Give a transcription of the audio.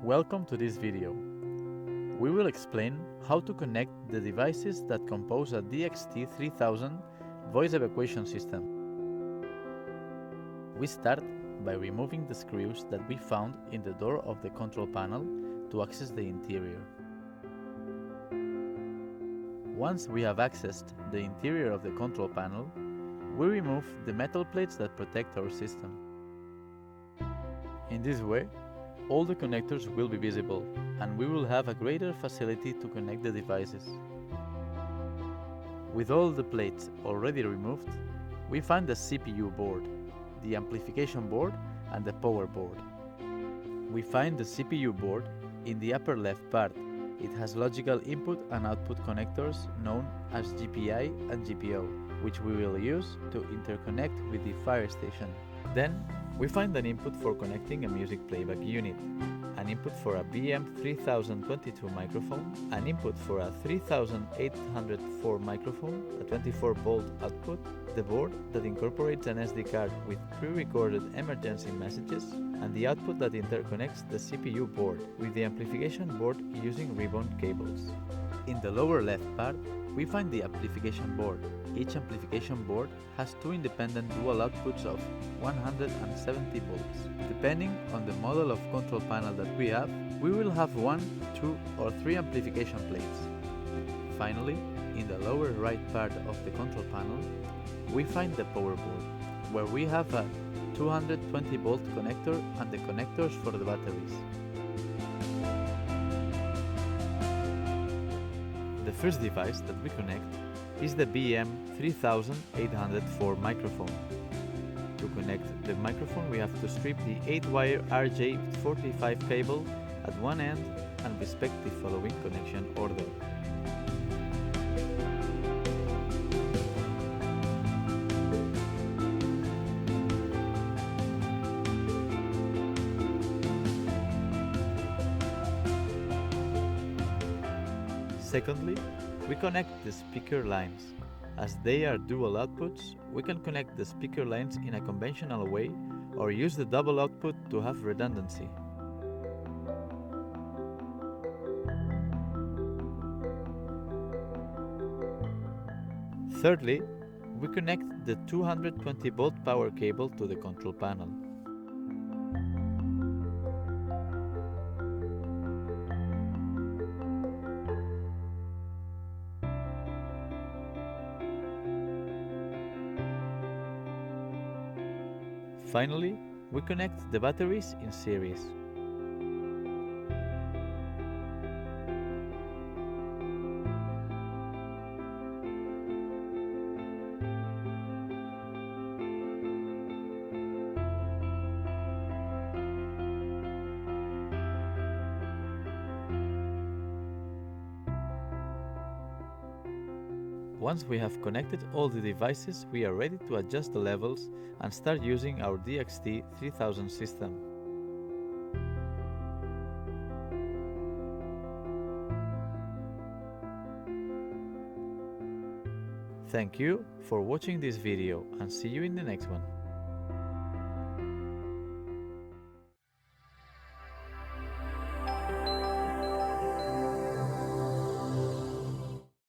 Welcome to this video. We will explain how to connect the devices that compose a DXT300 voice evacuation system. We start by removing the screws that we found in the door of the control panel to access the interior. Once we have accessed the interior of the control panel, we remove the metal plates that protect our system. In this way, all the connectors will be visible, and we will have a greater facility to connect the devices. With all the plates already removed, we find the CPU board, the amplification board, and the power board. We find the CPU board in the upper left part. It has logical input and output connectors known as GPI and GPO, which we will use to interconnect with the fire station. Then, we find an input for connecting a music playback unit, an input for a BM3022 microphone, an input for a 3804 microphone, a 24-volt output, the board that incorporates an SD card with pre-recorded emergency messages, and the output that interconnects the CPU board with the amplification board using ribbon cables. In the lower left part, we find the amplification board. Each amplification board has two independent dual outputs of 170 volts. Depending on the model of control panel that we have, we will have 1, 2 or 3 amplification plates. Finally, in the lower right part of the control panel, we find the power board, where we have a 220 volt connector and the connectors for the batteries. The first device that we connect is the BM3804 microphone. To connect the microphone, we have to strip the 8-wire RJ45 cable at one end and respect the following connection order. Secondly, we connect the speaker lines. As they are dual outputs, we can connect the speaker lines in a conventional way or use the double output to have redundancy. Thirdly, we connect the 220 volt power cable to the control panel. Finally, we connect the batteries in series. Once we have connected all the devices, we are ready to adjust the levels and start using our DXT300 system. Thank you for watching this video and see you in the next one.